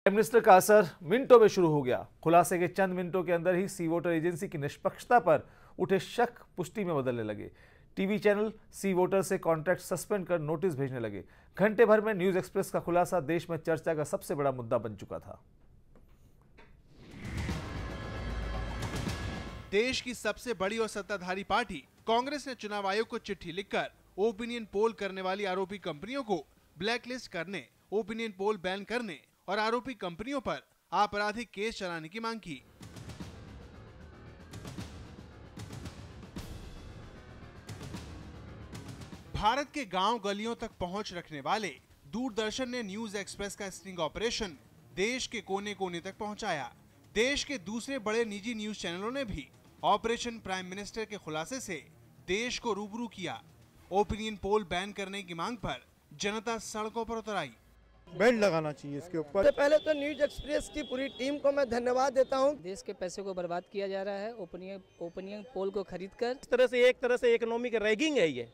Prime minister का असर मिनटों में शुरू हो गया। खुलासे के चंद मिनटों के अंदर ही सी वोटर एजेंसी की निष्पक्षता पर उठे शक पुष्टि में बदलने लगे। टीवी चैनल सी वोटर से कॉन्ट्रैक्ट सस्पेंड कर नोटिस भेजने लगे। घंटे भर में न्यूज एक्सप्रेस का खुलासा देश में चर्चा का सबसे बड़ा मुद्दा बन चुका था। देश की सबसे बड़ी और सत्ताधारी पार्टी कांग्रेस ने चुनाव आयोग को चिट्ठी लिखकर ओपिनियन पोल करने वाली आरोपी कंपनियों को ब्लैकलिस्ट करने, ओपिनियन पोल बैन करने और आरोपी कंपनियों पर आपराधिक केस चलाने की मांग की। भारत के गांव गलियों तक पहुंच रखने वाले दूरदर्शन ने न्यूज एक्सप्रेस का स्टिंग ऑपरेशन देश के कोने कोने तक पहुंचाया। देश के दूसरे बड़े निजी न्यूज चैनलों ने भी ऑपरेशन प्राइम मिनिस्टर के खुलासे से देश को रूबरू किया। ओपिनियन पोल बैन करने की मांग पर जनता सड़कों पर उतर आई। बेल्ट लगाना चाहिए इसके ऊपर। सबसे पहले तो न्यूज एक्सप्रेस की पूरी टीम को मैं धन्यवाद देता हूं। देश के पैसे को बर्बाद किया जा रहा है ओपिनियन पोल को खरीदकर। इस तरह से इकोनॉमिक रैगिंग है ये।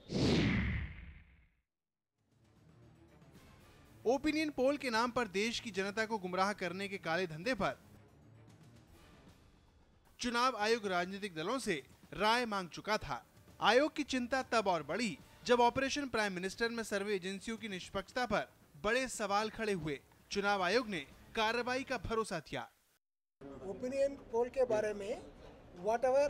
ओपिनियन पोल के नाम पर देश की जनता को गुमराह करने के काले धंधे पर चुनाव आयोग राजनीतिक दलों से राय मांग चुका था। आयोग की चिंता तब और बढ़ी जब ऑपरेशन प्राइम मिनिस्टर में सर्वे एजेंसियों की निष्पक्षता पर बड़े सवाल खड़े हुए। चुनाव आयोग ने कार्रवाई का भरोसा दिया। ओपिनियन पोल के बारे में whatever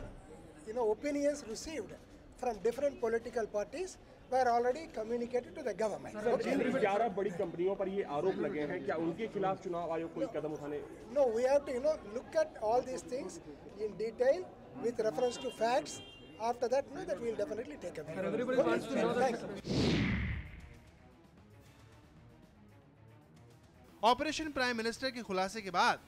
opinions received from different political parties were already communicated to the government. जिन 11 बड़ी कंपनियों पर ये आरोप लगे हैं, क्या उनके खिलाफ चुनाव आयोग कोई कदम उठाने? No, we have to look at all these things in detail with reference to facts. After that, that we will definitely take up. Everybody wants to know that. Operation prime minister के खुलासे के बाद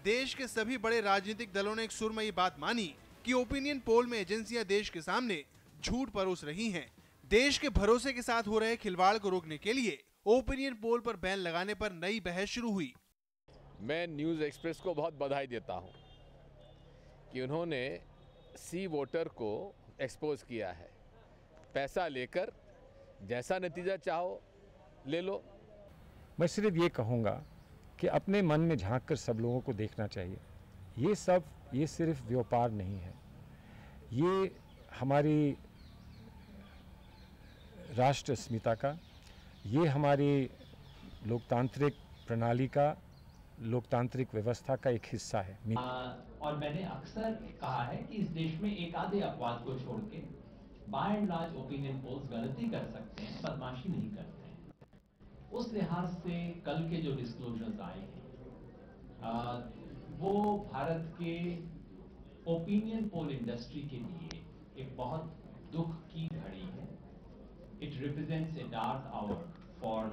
देश के सभी बड़े राजनीतिक दलों ने एक सुर में ये बात मानी कि ओपिनियन पोल में एजेंसियां देश के सामने झूठ परोस रही हैं। देश के भरोसे के साथ हो रहे खिलवाड़ को रोकने के लिए ओपिनियन पोल पर बैन लगाने पर नई बहस शुरू हुई। मैं न्यूज़ एक्सप्रेस को बहुत बधाई देता हूं कि उन्होंने सी वोटर को एक्सपोज किया है। पैसा लेकर जैसा नतीजा चाहो ले लो। मैं सिर्फ ये कहूँगा कि अपने मन में झांक कर सब लोगों को देखना चाहिए। ये सिर्फ व्यापार नहीं है, ये हमारी राष्ट्र अस्मिता का, ये हमारी लोकतांत्रिक प्रणाली का, लोकतांत्रिक व्यवस्था का एक हिस्सा है। और मैंने अक्सर कहा है कि इस देश में एक आधे अपवाद को छोड़ के by and large opinion polls गलती कर सकते हैं, बदमाशी नहीं करते हैं। उस लिहाज से कल के जो डिस्क्लोजर्स आए हैं वो भारत के ओपिनियन पोल इंडस्ट्री के लिए एक बहुत दुख की घड़ी है। It represents a dark hour for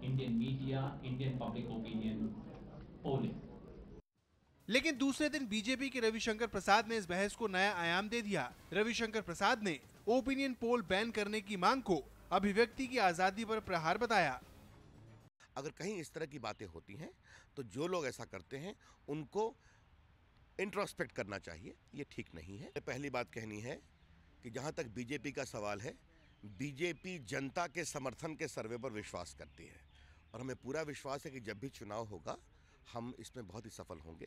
Indian media, Indian public opinion polling. लेकिन दूसरे दिन बीजेपी के रविशंकर प्रसाद ने इस बहस को नया आयाम दे दिया। रविशंकर प्रसाद ने ओपिनियन पोल बैन करने की मांग को अभिव्यक्ति की आजादी पर प्रहार बताया। अगर कहीं इस तरह की बातें होती हैं तो जो लोग ऐसा करते हैं उनको इंट्रोस्पेक्ट करना चाहिए, ये ठीक नहीं है। पहली बात कहनी है कि जहां तक बीजेपी का सवाल है, बीजेपी जनता के समर्थन के सर्वे पर विश्वास करती है और हमें पूरा विश्वास है कि जब भी चुनाव होगा हम इसमें बहुत ही सफल होंगे।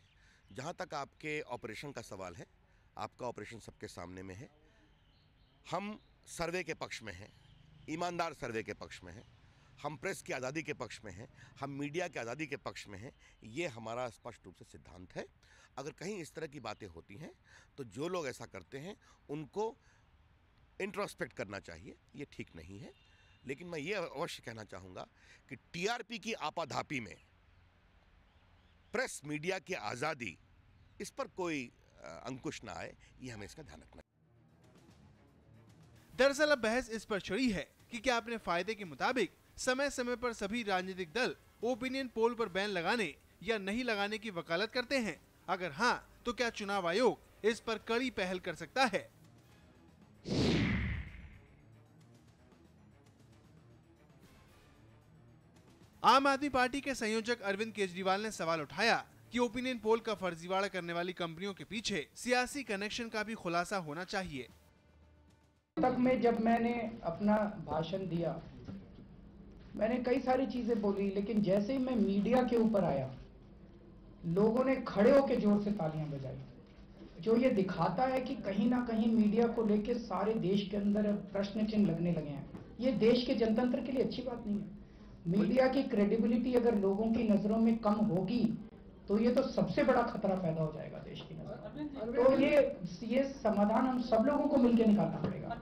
जहां तक आपके ऑपरेशन का सवाल है, आपका ऑपरेशन सबके सामने में है। हम सर्वे के पक्ष में हैं, ईमानदार सर्वे के पक्ष में हैं, हम प्रेस की आज़ादी के पक्ष में हैं, हम मीडिया की आज़ादी के पक्ष में हैं। ये हमारा स्पष्ट रूप से सिद्धांत है। अगर कहीं इस तरह की बातें होती हैं तो जो लोग ऐसा करते हैं उनको इंट्रोस्पेक्ट करना चाहिए, ये ठीक नहीं है। लेकिन मैं ये अवश्य कहना चाहूँगा कि टीआरपी की आपाधापी में प्रेस मीडिया की आज़ादी, इस पर कोई अंकुश ना आए, ये हमें इसका ध्यान रखना। दरअसल अब बहस इस पर छिड़ी है कि क्या अपने फायदे के मुताबिक समय समय पर सभी राजनीतिक दल ओपिनियन पोल पर बैन लगाने या नहीं लगाने की वकालत करते हैं। अगर हाँ, तो क्या चुनाव आयोग इस पर कड़ी पहल कर सकता है? आम आदमी पार्टी के संयोजक अरविंद केजरीवाल ने सवाल उठाया कि ओपिनियन पोल का फर्जीवाड़ा करने वाली कंपनियों के पीछे सियासी कनेक्शन का भी खुलासा होना चाहिए। तक में जब मैंने अपना भाषण दिया, मैंने कई सारी चीजें बोली, लेकिन जैसे ही मैं मीडिया के ऊपर आया लोगों ने खड़े होकर जोर से तालियां बजाई, जो ये दिखाता है कि कहीं ना कहीं मीडिया को लेकर सारे देश के अंदर प्रश्न चिन्ह लगने लगे हैं। ये देश के जनतंत्र के लिए अच्छी बात नहीं है। मीडिया की क्रेडिबिलिटी अगर लोगों की नजरों में कम होगी तो ये तो सबसे बड़ा खतरा पैदा हो जाएगा देश की नजर। तो ये समाधान हम सब लोगों को मिलकर निकालना पड़ेगा।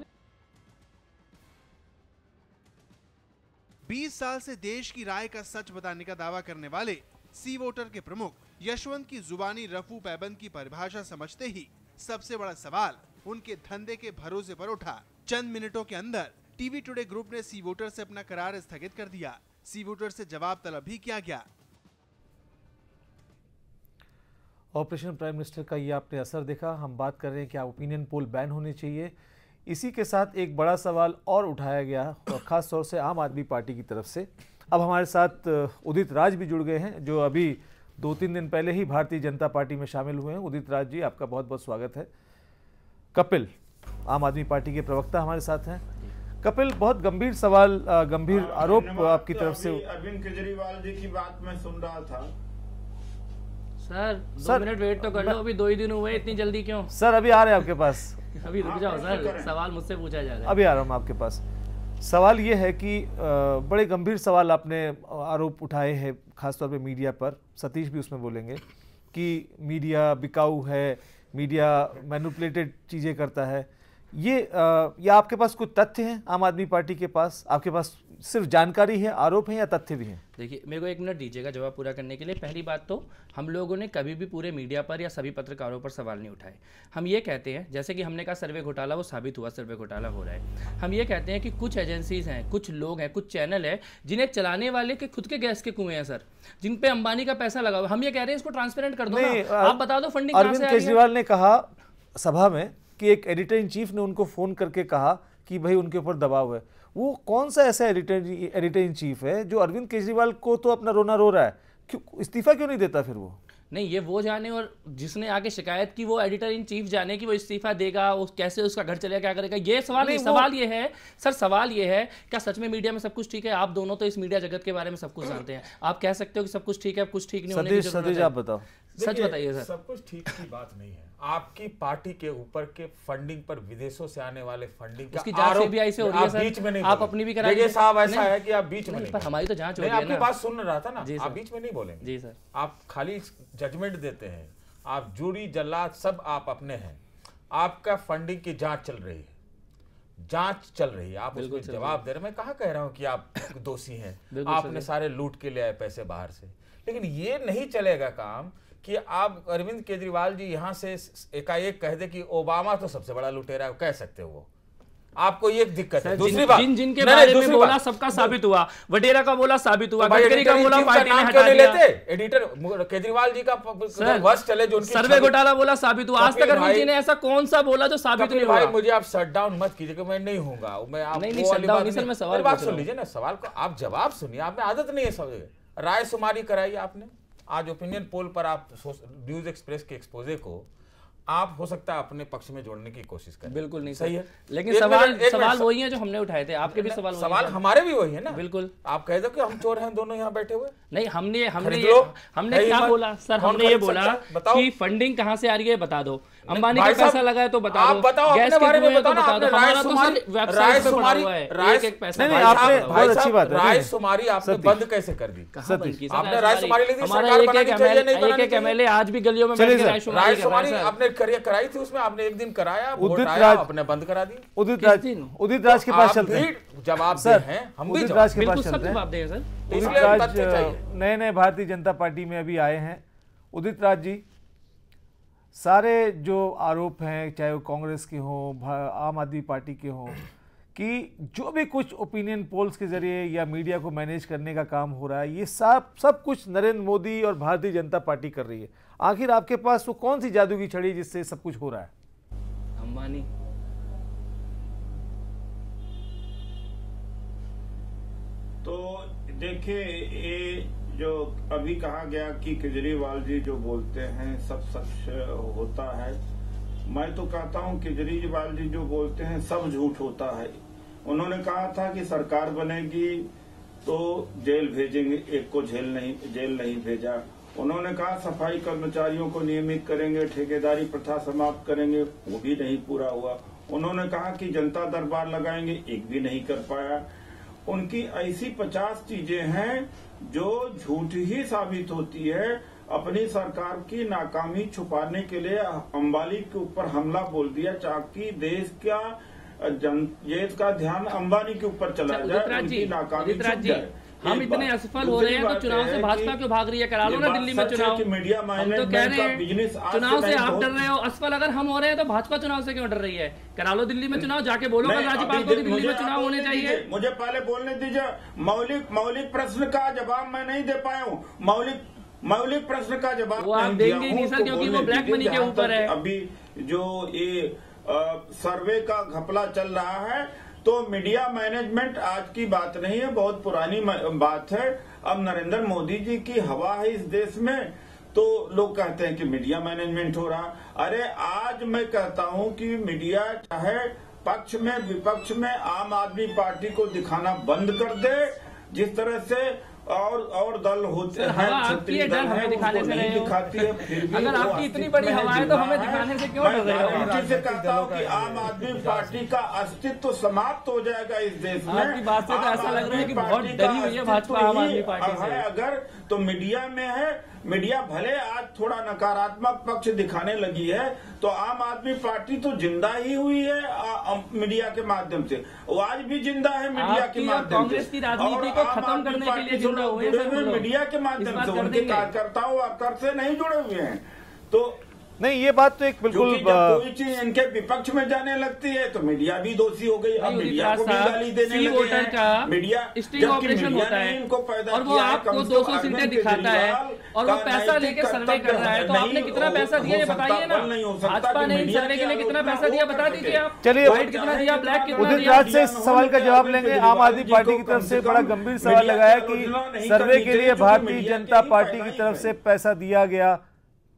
20 साल से देश की राय का सच बताने का दावा करने वाले सी वोटर के प्रमुख यशवंत की जुबानी रफू पैबंद की परिभाषा समझते ही सबसे बड़ा सवाल उनके धंधे के भरोसे पर उठा। चंद मिनटों के अंदर टीवी टुडे ग्रुप ने सी वोटर से अपना करार स्थगित कर दिया। सी वोटर से जवाब तलब भी किया गया। ऑपरेशन प्राइम मिनिस्टर का ये आपने असर देखा। हम बात कर रहे हैं कि ओपिनियन पोल बैन होने चाहिए। इसी के साथ एक बड़ा सवाल और उठाया गया और ख़ास तौर से आम आदमी पार्टी की तरफ से। अब हमारे साथ उदित राज भी जुड़ गए हैं, जो अभी 2-3 दिन पहले ही भारतीय जनता पार्टी में शामिल हुए हैं। उदित राज जी, आपका बहुत बहुत स्वागत है। कपिल, आम आदमी पार्टी के प्रवक्ता हमारे साथ हैं। कपिल, बहुत गंभीर सवाल, गंभीर आरोप आपकी तरफ से। अरविंद केजरीवाल जी की बात मैं सुन रहा था। सर 2 मिनट वेट तो कर लो, अभी 2 ही दिन हुए, इतनी जल्दी क्यों? सर अभी आ रहे हैं आपके पास। अभी रुक जाओ सर, सवाल मुझसे पूछा जा रहा है। अभी आ रहा हूँ आपके पास। सवाल ये है कि बड़े गंभीर सवाल आपने आरोप उठाए हैं, खासतौर पे मीडिया पर। सतीश भी उसमें बोलेंगे कि मीडिया बिकाऊ है, मीडिया मैनिपुलेटेड चीज़ें करता है। ये आपके पास कुछ तथ्य हैं आम आदमी पार्टी के पास? आपके पास सिर्फ जानकारी है, आरोप है, या तथ्य भी हैं? देखिए, मेरे को 1 मिनट दीजिएगा जवाब पूरा करने के लिए। पहली बात तो हम लोगों ने कभी भी पूरे मीडिया पर या सभी पत्रकारों पर सवाल नहीं उठाए। हम ये कहते हैं, जैसे कि हमने कहा सर्वे घोटाला, वो साबित हुआ सर्वे घोटाला हो रहा है। हम ये कहते हैं कि कुछ एजेंसीज हैं, कुछ लोग हैं, कुछ चैनल है जिन्हें चलाने वाले के खुद के गैस के कुएं हैं सर, जिन पे अंबानी का पैसा लगा हुआ। हम ये कह रहे हैं इसको ट्रांसपेरेंट कर दो ना। आप बता दो फंडिंग कहां से आ रही है। अरविंद केजरीवाल ने कहा सभा में कि एक एडिटर इन चीफ ने उनको फोन करके कहा कि भाई उनके ऊपर दबाव है। वो कौन सा ऐसा एडिटर इन चीफ है जो अरविंद केजरीवाल को तो अपना रोना रो रहा है? क्यों इस्तीफा क्यों नहीं देता फिर वो? नहीं, ये वो जाने, और जिसने आगे शिकायत की वो एडिटर इन चीफ जाने कि वो इस्तीफा देगा, वो कैसे उसका घर चलेगा, क्या करेगा। ये सवाल नहीं, सवाल ये है सर, सवाल ये है क्या सच में मीडिया में सब कुछ ठीक है? आप दोनों तो इस मीडिया जगत के बारे में सब कुछ जानते हैं। आप कह सकते हो कि सब कुछ ठीक है, कुछ ठीक नहीं होने की जरूरत है? आप बताओ, सच बताइए सर। सब कुछ ठीक की बात नहीं है। आपकी पार्टी के ऊपर के फंडिंग पर, विदेशों से आने वाले फंडिंग का आरोप सीबीआई से हो रही है सर। बीच में नहीं, आप अपनी भी करा देखिए साहब, ऐसा है कि आप बीच में नहीं, पर हमारी तो जांच हो रही है ना। आपकी बात सुन रहा था ना, आप बीच में नहीं बोलेंगे। जी सर। आप खाली जजमेंट देते हैं, आप जूरी जल्लाद सब आप अपने हैं। आपका फंडिंग की जांच चल रही है, जांच चल रही है, आप उसको जवाब दे रहे। मैं कहाँ कह रहा हूँ कि आप दोषी हैं, आपने सारे लूट के ले आए पैसे बाहर से। लेकिन ये नहीं चलेगा काम कि आप अरविंद केजरीवाल जी यहाँ से एकाएक कह दे कि ओबामा तो सबसे बड़ा लुटेरा है, कह सकते हो वो। आपको ये दिक्कत है। दूसरी बात, जिनके बारे में बोला सबका साबित हुआ, वडेरा का बोला साबित हुआ, गडकरी का बोला पार्टी ने हटा दिया। एडिटर केजरीवाल जी का बस चले जो सर्वे घोटाला बोला साबित हुआ। आज तक अरविंद जी ने ऐसा कौन सा बोला जो साबित नहीं हुआ? मुझे आप शट डाउन मत कीजिए, मैं नहीं हूँगा। मैं आप बात सुन लीजिए ना, सवाल को आप जवाब सुनिए। आप में आदत नहीं है सब। राय शुमारी कराई आपने आज ओपिनियन पोल पर। आप न्यूज एक्सप्रेस के एक्सपोजे को आप हो सकता है अपने पक्ष में जोड़ने की कोशिश करें। बिल्कुल नहीं, सही है, लेकिन सवाल वही है जो हमने उठाए थे। आपके भी सवाल हमारे भी वही है ना। बिल्कुल, आप कह दो कि हम चोर हैं दोनों यहाँ बैठे हुए। नहीं, हमने क्या बोला सर? हमने ये बोला कि फंडिंग कहाँ से आ रही है बता दो, अंबानी का पैसा लगा है तो बता दो, बताओ गैस अपने बारे में बताओ ना। हमारा तो वेबसाइट पे पड़ा हुआ है एक पैसा। बहुत अच्छी बात है। राय शुमारी आपने बंद कैसे कर दी? आपने राय शुमारी ली थी, हमारा एक एमएलए आज भी गलियों में बैठ के राय शुमारी आपने कराई थी, उसमें आपने एक दिन कराया, वोट आया, आपने बंद करा दी। उदित राज के पास चलते हैं, जवाब दे हैं हम भी। उदित राज के पास चलते हैं सर। उदित राज नए भारतीय जनता पार्टी में अभी आए हैं। उदित राज जी, सारे जो आरोप हैं, चाहे वो कांग्रेस के हों, आम आदमी पार्टी के हों, कि जो भी कुछ ओपिनियन पोल्स के जरिए या मीडिया को मैनेज करने का काम हो रहा है, ये सब कुछ नरेंद्र मोदी और भारतीय जनता पार्टी कर रही है। आखिर आपके पास वो कौन सी जादू की छड़ी जिससे सब कुछ हो रहा है? अंबानी। तो देखिए, ये जो अभी कहा गया कि केजरीवाल जी जो बोलते हैं सब सच होता है, मैं तो कहता हूं केजरीवाल जी जो बोलते हैं सब झूठ होता है। उन्होंने कहा था कि सरकार बनेगी तो जेल भेजेंगे, एक को जेल नहीं भेजा। उन्होंने कहा सफाई कर्मचारियों को नियमित करेंगे, ठेकेदारी प्रथा समाप्त करेंगे, वो भी नहीं पूरा हुआ। उन्होंने कहा कि जनता दरबार लगाएंगे, एक भी नहीं कर पाया। उनकी ऐसी 50 चीजें हैं जो झूठ ही साबित होती है। अपनी सरकार की नाकामी छुपाने के लिए अंबानी के ऊपर हमला बोल दिया ताकि देश का ध्यान अंबानी के ऊपर चला जाए, उनकी नाकामी छुप जाए। हम इतने असफल हो रहे हैं तो चुनाव से भाजपा क्यों भाग रही है? करा लो ना दिल्ली में चुनाव। मीडिया हम तो कह रहे हैं चुनाव से आप डर रहे हो, असफल अगर हम हो रहे हैं तो भाजपा चुनाव से क्यों डर रही है? करा लो दिल्ली में चुनाव, जाके बोलो कल राज्यपाल को दिल्ली में चुनाव होने चाहिए। मुझे पहले बोलने दीजिए। मौलिक प्रश्न का जवाब मैं नहीं दे पाया हूँ। मौलिक प्रश्न का जवाब वो आप देंगे नहीं सर, क्योंकि वो ब्लैक मनी के ऊपर है। अभी जो ये सर्वे का घपला चल रहा है, तो मीडिया मैनेजमेंट आज की बात नहीं है, बहुत पुरानी बात है। अब नरेंद्र मोदी जी की हवा है इस देश में, तो लोग कहते हैं कि मीडिया मैनेजमेंट हो रहा। अरे आज मैं कहता हूं कि मीडिया चाहे पक्ष में विपक्ष में आम आदमी पार्टी को दिखाना बंद कर दे, जिस तरह से और दल होते हैं, आपकी डर हमें दिखाने से नहीं दिखाती है। अगर आपकी इतनी बड़ी हवा है तो हमें दिखाने से क्यों डर रहे हो? मैं से कहता हूँ कि आम आदमी पार्टी का अस्तित्व समाप्त हो जाएगा इस देश में। आपकी बात से तो ऐसा लग रहा है कि बहुत डरी हुई है भाजपा आम आदमी पार्टी से। अगर तो मीडिया में है, मीडिया भले आज थोड़ा नकारात्मक पक्ष दिखाने लगी है, तो आम आदमी पार्टी तो जिंदा ही हुई है मीडिया के माध्यम से। वो आज भी जिंदा है मीडिया के माध्यम से। कांग्रेस की राजनीति को खत्म करने के लिए जिंदा हुए हैं मीडिया के माध्यम से, उनके कार्यकर्ताओं वर्कर से नहीं जुड़े हुए हैं। तो नहीं, ये बात तो एक बिल्कुल कोई चीज इनके विपक्ष में जाने लगती है तो मीडिया भी दोषी हो गई। अब मीडिया को भी गाली देने लगे हैं। मीडिया स्टिंग ऑपरेशन होता है इनको पैदा और वो आपको 200 सीटें दिखाता है और वो पैसा लेके सर्वे कर रहा है। तो आपने कितना पैसा दिया ये बताइए ना। भाजपा ने इन सर्वे के लिए कितना पैसा दिया बता दीजिए आप। चलिए, व्हाइट कितना दिया, ब्लैक कितना उदित राज से इस सवाल का जवाब लेंगे। आम आदमी पार्टी की तरफ से बड़ा गंभीर सवाल लगाया कि सर्वे के लिए भारतीय जनता पार्टी की तरफ से पैसा दिया गया,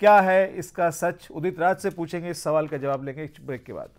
क्या है इसका सच? उदित राज से पूछेंगे, इस सवाल का जवाब लेंगे ब्रेक के बाद।